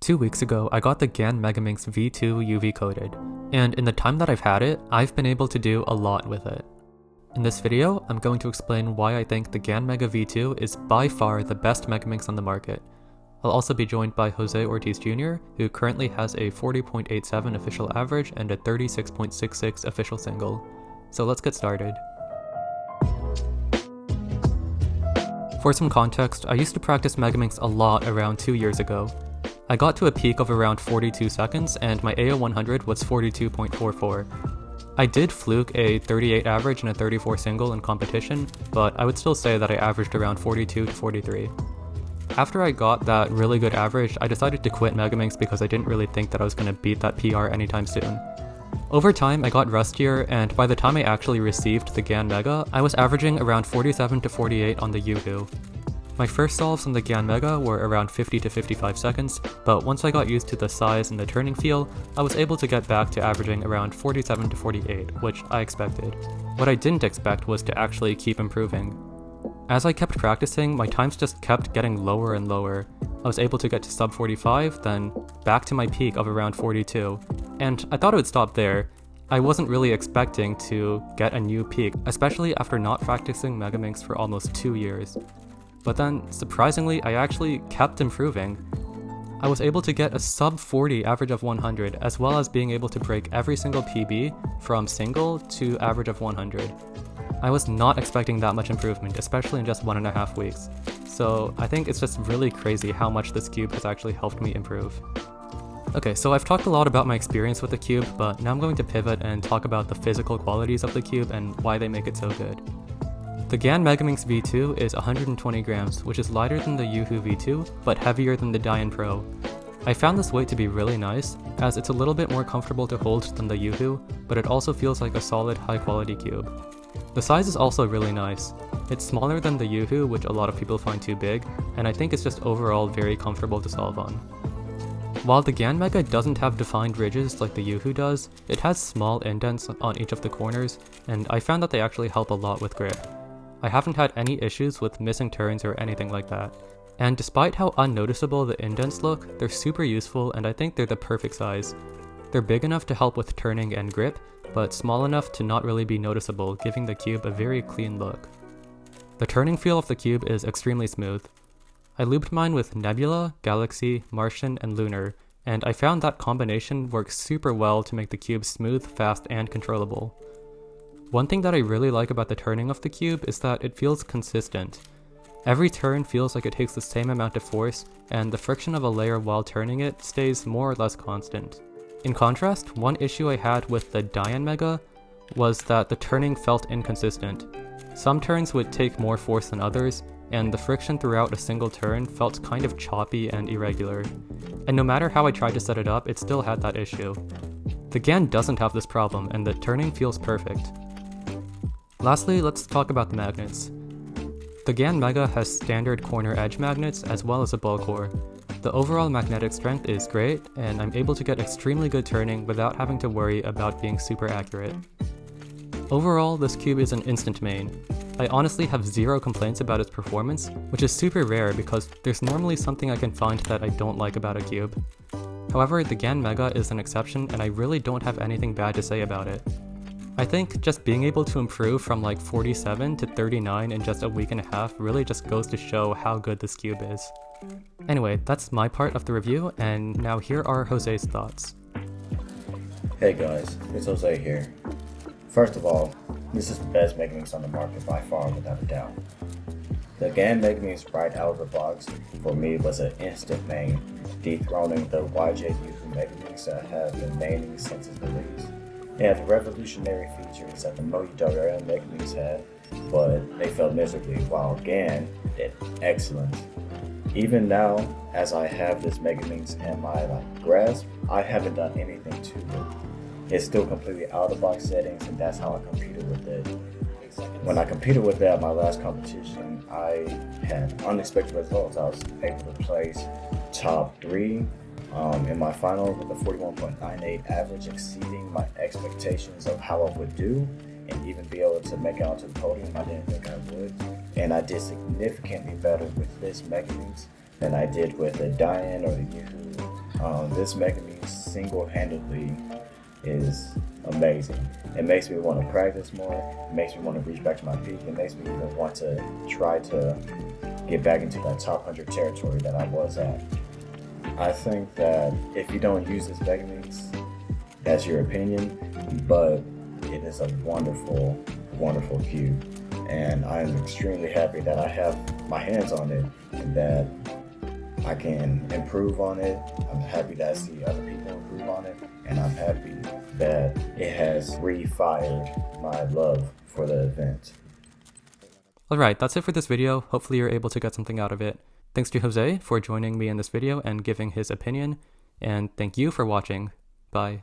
2 weeks ago, I got the GAN Megaminx V2 UV coated, and in the time that I've had it, I've been able to do a lot with it. In this video, I'm going to explain why I think the GAN Mega V2 is by far the best Megaminx on the market. I'll also be joined by Jose Ortiz Jr., who currently has a 40.87 official average and a 36.66 official single. So let's get started. For some context, I used to practice Megaminx a lot around 2 years ago. I got to a peak of around 42 seconds and my AO100 was 42.44. I did fluke a 38 average and a 34 single in competition, but I would still say that I averaged around 42 to 43. After I got that really good average, I decided to quit Megaminx because I didn't really think that I was going to beat that PR anytime soon. Over time, I got rustier, and by the time I actually received the GAN Mega, I was averaging around 47 to 48 on the Yoo-hoo. My first solves on the GAN Mega were around 50 to 55 seconds, but once I got used to the size and the turning feel, I was able to get back to averaging around 47 to 48, which I expected. What I didn't expect was to actually keep improving. As I kept practicing, my times just kept getting lower and lower. I was able to get to sub 45, then back to my peak of around 42, and I thought it would stop there. I wasn't really expecting to get a new peak, especially after not practicing Megaminx for almost 2 years. But then, surprisingly, I actually kept improving. I was able to get a sub 40 average of 100, as well as being able to break every single PB from single to average of 100. I was not expecting that much improvement, especially in just 1.5 weeks. So I think it's just really crazy how much this cube has actually helped me improve. Okay, so I've talked a lot about my experience with the cube, but now I'm going to pivot and talk about the physical qualities of the cube and why they make it so good. The GAN Megaminx V2 is 120 grams, which is lighter than the Yoo-hoo V2, but heavier than the GAN Pro. I found this weight to be really nice, as it's a little bit more comfortable to hold than the Yoo-hoo, but it also feels like a solid, high-quality cube. The size is also really nice. It's smaller than the Yoo-hoo, which a lot of people find too big, and I think it's just overall very comfortable to solve on. While the GAN Mega doesn't have defined ridges like the Yoo-hoo does, it has small indents on each of the corners, and I found that they actually help a lot with grip. I haven't had any issues with missing turns or anything like that. And despite how unnoticeable the indents look, they're super useful and I think they're the perfect size. They're big enough to help with turning and grip, but small enough to not really be noticeable, giving the cube a very clean look. The turning feel of the cube is extremely smooth. I lubed mine with Nebula, Galaxy, Martian, and Lunar, and I found that combination works super well to make the cube smooth, fast, and controllable. One thing that I really like about the turning of the cube is that it feels consistent. Every turn feels like it takes the same amount of force, and the friction of a layer while turning it stays more or less constant. In contrast, one issue I had with the GAN Mega was that the turning felt inconsistent. Some turns would take more force than others, and the friction throughout a single turn felt kind of choppy and irregular. And no matter how I tried to set it up, it still had that issue. The GAN doesn't have this problem, and the turning feels perfect. Lastly, let's talk about the magnets. The GAN Mega has standard corner edge magnets as well as a ball core. The overall magnetic strength is great, and I'm able to get extremely good turning without having to worry about being super accurate. Overall, this cube is an instant main. I honestly have zero complaints about its performance, which is super rare because there's normally something I can find that I don't like about a cube. However, the GAN Mega is an exception and I really don't have anything bad to say about it. I think just being able to improve from like 47 to 39 in just a week and a half really just goes to show how good this cube is. Anyway, that's my part of the review, and now here are Jose's thoughts. Hey guys, it's Jose here. First of all, this is the best Megaminx on the market by far without a doubt. The GAN Megaminx right out of the box for me was an instant main, dethroning the YJ Yoo-hoo Megaminx that have been maining since its release. It has revolutionary features that the MoUWRL Megaminx had, but they failed miserably, while GAN did excellent. Even now, as I have this Megaminx in my grasp, I haven't done anything to it. It's still completely out of the box settings, and that's how I competed with it. When I competed with it at my last competition, I had unexpected results. I was able to place top 3 in my final with a 41.98 average, exceeding my expectations of how I would do, and even be able to make it onto the podium. I didn't think I would, and I did significantly better with this Megaminx than I did with the GAN or the Yoo-hoo This Megaminx single-handedly is amazing. It makes me want to practice more. It makes me want to reach back to my peak. It makes me even want to try to get back into that top 100 territory that I was at. I think that if you don't use this Megaminx, that's your opinion, but it is a wonderful, wonderful cube. And I'm extremely happy that I have my hands on it and that I can improve on it. I'm happy that I see other people improve on it, and I'm happy that it has re-fired my love for the event. Alright, that's it for this video. Hopefully you're able to get something out of it. Thanks to Jose for joining me in this video and giving his opinion, and thank you for watching. Bye.